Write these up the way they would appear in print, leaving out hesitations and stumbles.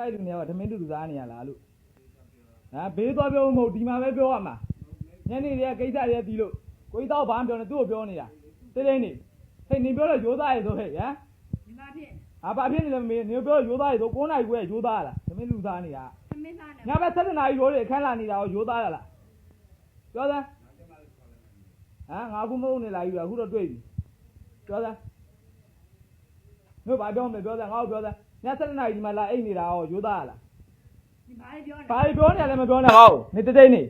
သားလူနေကသမင်းတူလူသားနေရလားလို့ဟာဘေးသွားပြောမဟုတ်ဒီမှာပဲပြောရမှာညနေတွေကကိစ္စတွေတီးလို့ကိုကြီးတော့ဘာမှပြောနေသူ့ကိုပြောနေတာတိတ်တိတ်နေဟဲ့နေပြောတော့ရိုးသားရေဆိုဟဲ့ဟမ်ဒီမှာဖြစ်ဘာဖြစ်နေလဲမေနေပြောရိုးသားရေဆို9 နာရီခွဲရိုးသားလားသမင်းလူသားနေတာသမင်းသားနေညဘက်7 နာရီရိုးတွေအခန်းလာနေတာရောရိုးသားရလားပြောသားငါခုမဟုတ်နေလာပြီအခုတော့တွေ့ပြီပြောသားတို့ဘာပြောမလဲပြောသားငါ့ကိုပြောသားည7 နာရီဒီမှာလာအိတ်နေတာရောရိုးသားရလားဒီဘာပြောနေလဲမပြောနဲ့ဟောနေတိတ်တိတ်နေ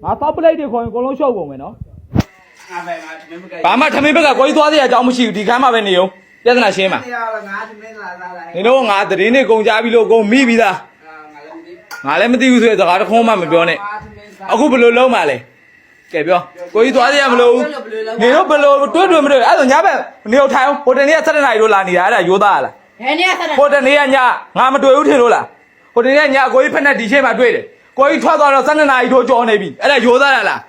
ငါတောက်ပလိုက်တွေခေါ်ရင်အကုန်လုံးရှုပ်ကုန်မယ်နော်ဘာမှထမင်းဘက်ကကိုကြီးသွားသေးရအကြောင်းမရှိဘူးဒီခန်းမှာပဲနေအောင်ပြဿနာရှင်းပါနေတော့ငါသတင်းတွေကုန်ကြပြီလို့ကုန်မိပြီးသားငါလည်းမသိဘူးဆိုတဲ့စကားတစ်ခုမှမပြောနဲ့အခုဘယ်လိုလုံးမှလဲကဲပြောကိုကြီးသွားသေးရမလို့နေတော့ဘယ်လိုတွေ့မတွေ့အဲ့ဒါညဘက်နေတော့ထိုင်ဟိုတနေ့က7 နာရီလို့လာနေတာအဲ့ဒါရိုးသားရလားဘယ်နေ့က7ဟိုတနေ့ကညငါမတွေ့ဘူးထင်လို့လားဟိုတနေ့ကညကိုကြီးဖက်နဲ့ဒီရှင်းမှာတွေ့တယ်ကိုကြီးထွက်သွားတော့7 နာရီထိုးကြော်နေပြီအဲ့ဒါရိုးသားရလား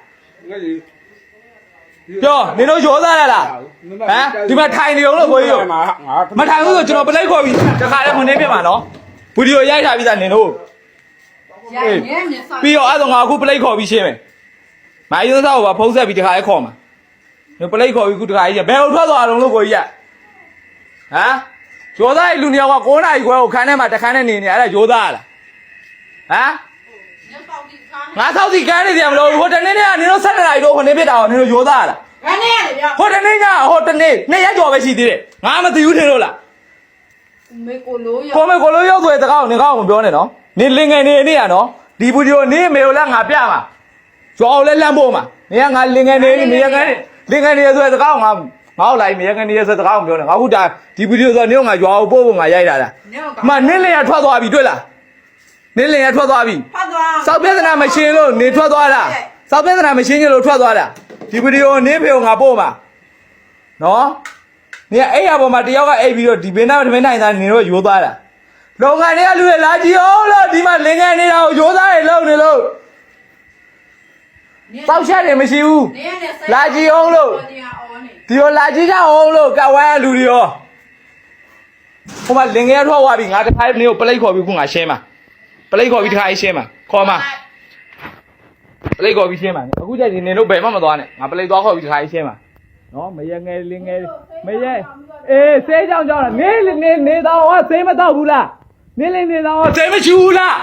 ပြောနေတော့ရိုးသားရလားဟမ်ဒီမှာထိုင်နေအောင်လို့ကိုကြီးရောမထိုင်ဘူးဆိုကျွန်တော်ပလိုက်ခေါ်ပြီးတခါတည်းခွန်နေပြမှာနော်ဗီဒီယိုရိုက်ထားပြီးသားနေတော့ပြီးတော့အဲ့တော့ငါအခုပလိုက်ခေါ်ပြီးရှင်းမယ်မိုင်းရိုးသားကိုပါဖုံးဆက်ပြီးတခါတည်းခေါ်မှာနေပလိုက်ခေါ်ပြီးခုတခါကြီးဘယ်ကိုထွက်သွားအောင်လို့ကိုကြီးရဟမ်ရိုးသားရဲ့လူနှစ်ယောက်က9 နာရီခွဲကိုခန်းထဲမှာတခန်းနဲ့နေနေအဲ့ဒါရိုးသားရလားဟမ်ငါသောက်စီကန်းနေတယ်မလို့ဟိုတနေ့ကနေတော့7 နာရီတော့ခနေပြတာနင်တို့ရိုးသားရလားခန်းနေရတယ်ဗျဟိုတနေ့ညဟိုတနေ့2 ရက်ကျော်ပဲရှိသေးတယ်ငါမသိဘူးထင်လို့လားမေကိုလိုရောက်ဆိုတဲ့တကားကိုနင်ကောက်မပြောနဲ့နော်နင်လင်ငယ်နေနေရနော်ဒီဗီဒီယိုနင်မေကိုလည်းငါပြမှာကြွားလည်းလန့်ဖို့မှာနင်ကငါလင်ငယ်နေနေရကနေလင်ငယ်နေဆိုတဲ့တကားကိုငါလိုက်မြေကနေဆိုတဲ့တကားကိုပြောနေငါအခုဒါဒီဗီဒီယိုဆိုနင်ကငါကြွားဖို့ပို့ဖို့ငါရိုက်တာလားမနင်လည်းရထွက်သွားပြီတွေ့လားနင်းလင်ရထွက်သွားပြီစောက်ပြဿနာမရှင်းလို့နေထွက်သွားတာစောက်ပြဿနာမရှင်းကြလို့ထွက်သွားတာဒီဗီဒီယိုနင်းဖေကိုငါပို့မှာနော်နင်အဲ့ရပေါ်မှာတယောက်ကအိပ်ပြီးတော့ဒီဘင်းသားထမင်းနိုင်သားနင်တို့ရိုးသွားတာလုံငန်းတွေကလူတွေလာကြည့်အောင်လို့ဒီမှာလင်ငယ်နေတာကိုရိုးသားတွေလုံနေလို့ပေါက်ချက်တွေမရှိဘူးလာကြည့်အောင်လို့ဒီလိုလာကြည့်ကြအောင်လို့ကဝိုင်းလူတွေရောဟိုမှာလင်ငယ်ထွက်သွားပြီငါတခါနေကိုပလိတ်ခေါ်ပြီးခုငါရှင်းမှာပလိတ်ခေါ်ပြီးတခါရှင်းမှာခေါ်မှာပလိတ်ခေါ်ပြီးရှင်းမှာအခုကျရင်နင်တို့ဘယ်မှမသွားနဲ့ငါပလိတ်သွားခေါ်ပြီးတခါရှင်းမှာနော်မရငယ်လင်းငယ်မရအေးဆေးကြောင်ကြောင်လားနေတော့ဟောဆေးမတော့ဘူးလားနေတော့ဟောဆေးမရှိဘူးလား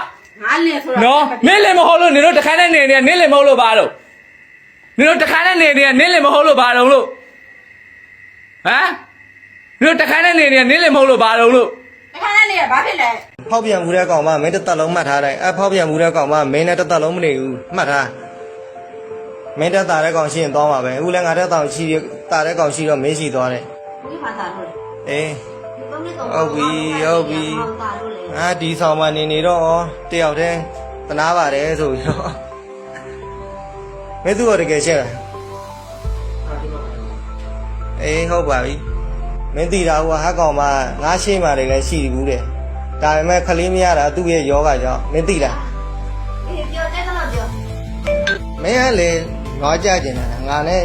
ငါလင်းဆိုတာနော်နေလင်းမဟုတ်လို့နင်တို့တခါနဲ့နေနေလင်းမဟုတ်လို့ပါလို့နင်တို့တခါနဲ့နေနေလင်းမဟုတ်လို့ပါတော့လို့ဟမ်နင်တို့တခါနဲ့နေနေလင်းမဟုတ်လို့ပါတော့လို့တခါနဲ့နေဘာဖြစ်လဲဖောက်ပြန်မှုတဲ့ကောင်မမင်းတစ်သက်လုံးမှတ်ထားလိုက်ဖောက်ပြန်မှုတဲ့ကောင်မမင်းနဲ့တစ်သက်လုံးမနေဘူးမှတ်ထားမင်းတက်တာတဲ့ကောင်ရှိရင်သွားမှာပဲအခုလည်းငါတက်တောင်ရှိတာတဲ့ကောင်ရှိတော့မင်းရှိသွားတယ်ဒီဘာသာလို့အေးဟုတ်ပြီဒီဆောင်မနေတော့တယောက်တည်းတနာပါတယ်ဆိုပြီးတော့မင်းသူ့ကိုတကယ်ရှင်းလားအေးဟုတ်ပါပြီမင်းသိတာဟိုဟာကောင်မငါရှင်းမှလည်းရှိဘူးတဲ့ဒါပေမဲ့ခလေးမရတာသူ့ရဲ့ယောဂကြောင့်မင်းသိလားပြောတဲ့တော့ပြောမင်းကလေငါကြကျင်တာငါနဲ့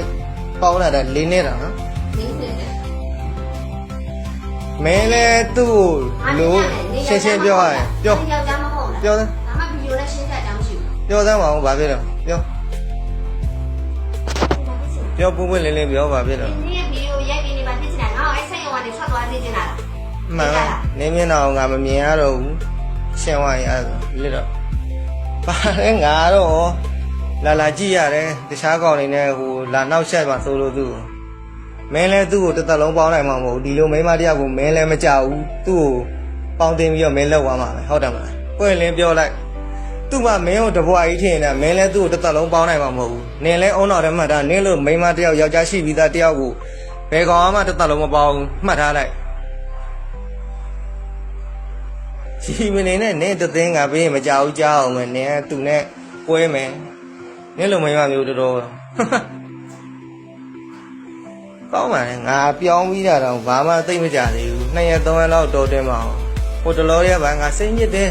ပေါင်းလာတာ၄နှစ်တာနော်မင်းလည်းသူ့လို့ရှင်းပြောရတယ်ပြောယောက်ျားမဟုတ်လားပြောတယ်ဒါမှဗီဒီယိုနဲ့ရှင်းပြကြမရှိဘူးပြောသမ်းပါဦးဘာဖြစ်တော့ပြောပွင့်လင်းပြောဘာဖြစ်တော့ဒီဗီဒီယိုရိုက်ပြီးနေမှာဖြစ်နေတာငါ့အဲ့ဆိုင်ရောကနေထွက်သွားနေနေတာလားမှန်ပါနေမျက်နှာကိုငါမမြင်ရတော့ဘူးရှင်းသွားရင်အဲ့လစ်တော့ပါလဲငါတော့လာကြည့်ရတယ်တခြားကောင်တွေနဲ့ဟိုလာနောက်ဆက်ပါဆိုလို့သူ့မင်းလဲသူ့ကိုတစ်သက်လုံးပေါင်းနိုင်မှာမဟုတ်ဘူးဒီလိုမိန်းမတယောက်ကိုမင်းလဲမကြောက်ဘူးသူ့ကိုပေါင်းတင်ပြီးတော့မင်းလောက်သွားမှာပဲဟုတ်တယ်မလားပွင့်လင်းပြောလိုက်သူ့မှာမင်းကိုတဘွားကြီးထင်နေတာမင်းလဲသူ့ကိုတစ်သက်လုံးပေါင်းနိုင်မှာမဟုတ်ဘူးနင်လဲအုံတော်ထဲမှတ်ထားနင်လို့မိန်းမတယောက်ယောက်ျားရှိပြီးသားတယောက်ကိုဘယ်ကောင်မှတစ်သက်လုံးမပေါင်းမှတ်ထားလိုက်ရှိမနေနဲ့နင်တသိန်းကပေးရင်မကြောက်ကြအောင်မယ်နင်ကသူ့နဲ့ပွဲမယ်နင်လိုမိန်းမမျိုးတော်ကောင်းပါလေငါပြောင်းပြီးတာတော့ဘာမှသိမကြသေးဘူး2 ရက်3 ရက်လောက်တော်တယ်မအောင်ဟိုတလောရဲဘာငါစိတ်ညစ်တယ်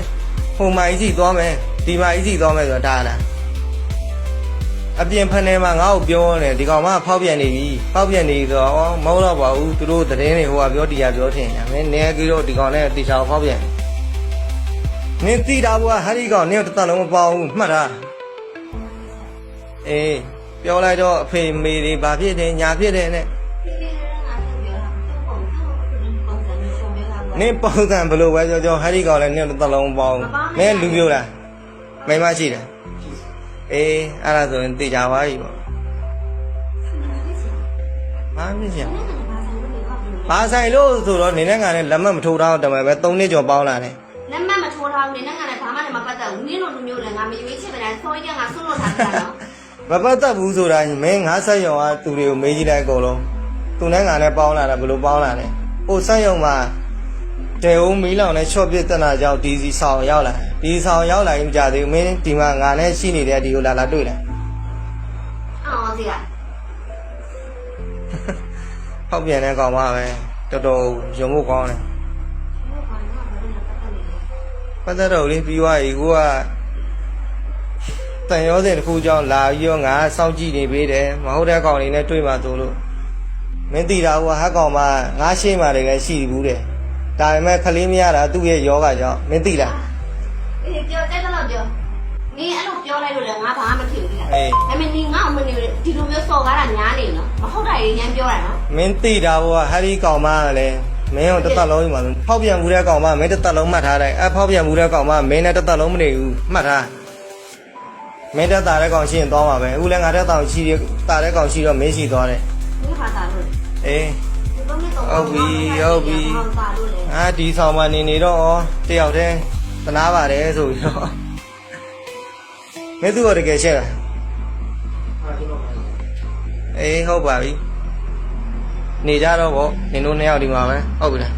ဟိုမိုင်းကြီးသွားမယ်ဒီမိုင်းကြီးသွားမယ်ဆိုတာဒါလားအပြင်ဖက်ထဲမှာငါ့ကိုပြောနေဒီကောင်မဖောက်ပြန်နေပြီဆိုတော့မဟုတ်တော့ပါဘူးသူတို့သတင်းတွေဟိုကပြောတရားပြောထင်တယ်မင်းနေကြီးတော့ဒီကောင်နဲ့တေချာဖောက်ပြန် နင်သိတာဘောဟာဒီကောင်နင်တစ်သက်လုံးမပေါဘူးမှတ်တာအေးပြောလိုက်တော့အဖေမေတွေဘာဖြစ်တယ်ညာဖြစ်တယ်နဲ့နင်ပုံစံဘလို့ပဲကြောဟာဒီကောင်လည်းနင်တစ်သက်လုံးမပေါဘူးမင်းလူမျိုးလားမိမရှိတယ်အေးအဲ့ဒါဆိုရင်သိကြပါပြီပေါ့ဘာဖြစ်ရှင်ဘာဆိုင်လို့ဆိုတော့နေနဲ့ငါနဲ့လက်မမထိုးထားတော့တမယ်ပဲ3နှစ်ကျော်ပေါင်းလာတယ် လက်မမထိုးထားဘူးနဲ့ငါလည်းဘာမှလည်းမပတ်သက်ဘူးနင်းလိုလူမျိုးလည်းငါမရွေးချယ်ပဲဆိုရင်ငါဆွလို့ထားတာနော် မပတ်သက်ဘူးဆိုတာမင်းငါဆက်ရုံကသူတွေကိုမေးကြည့်လိုက်အကုန်လုံးသူနဲ့ငါနဲ့ပေါင်းလာတာဘယ်လိုပေါင်းလာလဲဟိုဆက်ရုံမှာတဲဦးမီးလောင်နဲ့ချော့ပြစ်တက်လာကြောင်းဒီစီဆောင်ရောက်လာဒီဆောင်ရောက်လာရင်မကြသေးဘူးမင်းဒီမှာငါနဲ့ရှိနေတဲ့ဒီကိုလာတွေ့လာ အော်ဒီက ဖောက်ပြန်တဲ့ကောင်ပါပဲတော်တော်ရုံဖို့ကောင်းတယ်ပတ်သက်တော့လေးပြီးသွားပြီကိုကတန်ရောစင်တစ်ခုကြောင်းလာပြီးတော့ငါစောင့်ကြည့်နေပေးတယ်မဟုတ်တဲ့ကောင်လေးနဲ့တွေ့မှဆိုလို့မင်းသိတာကဟက်ကောင်မှငါရှေ့မှာလည်းရှိဘူးတဲ့ဒါပေမဲ့ခလေးမရတာသူ့ရဲ့ယောဂကြောင့်မင်းသိလား အေးပြောတဲ့တော့ပြောနင်းအဲ့လိုပြောလိုက်လို့လည်းငါဘာမှမဖြစ်ဘူးလေဒါပေမဲ့နင်းငါ့အမနေဒီလိုမျိုးစော်ကားတာညားနေနော်မဟုတ်တာရရန်ပြောတာနော် မင်းသိတာဘောဟာဒီကောင်မလည်းမင်းတို့တစ်သက်လုံးကြီးမှာဖောက်ပြန်မှုတဲ့ကောင်မမင်းတစ်သက်လုံးမှတ်ထားတယ်အဖောက်ပြန်မှုတဲ့ကောင်မမင်းနဲ့တစ်သက်လုံးမနေဘူးမှတ်ထားမင်းတက်တာတဲ့ကောင်ရှိရင်သွားမှာပဲအခုလည်းငါတက်တာရှိတာတဲ့ကောင်ရှိတော့မင်းရှိသွားတယ် နင်းဟာတာလို့ အေး ဟုတ်ပြီ ဒီဆောင်မှနေတော့တယောက်တည်းသနာပါတယ်ဆိုပြီးတော့မင်းသူ့ကိုတကယ်ရှက်လားအေးဟုတ်ပါပြီနေကြတော့ဗောနင်တို့နှစ်ယောက်ဒီမှာပဲဟုတ်ပြီလား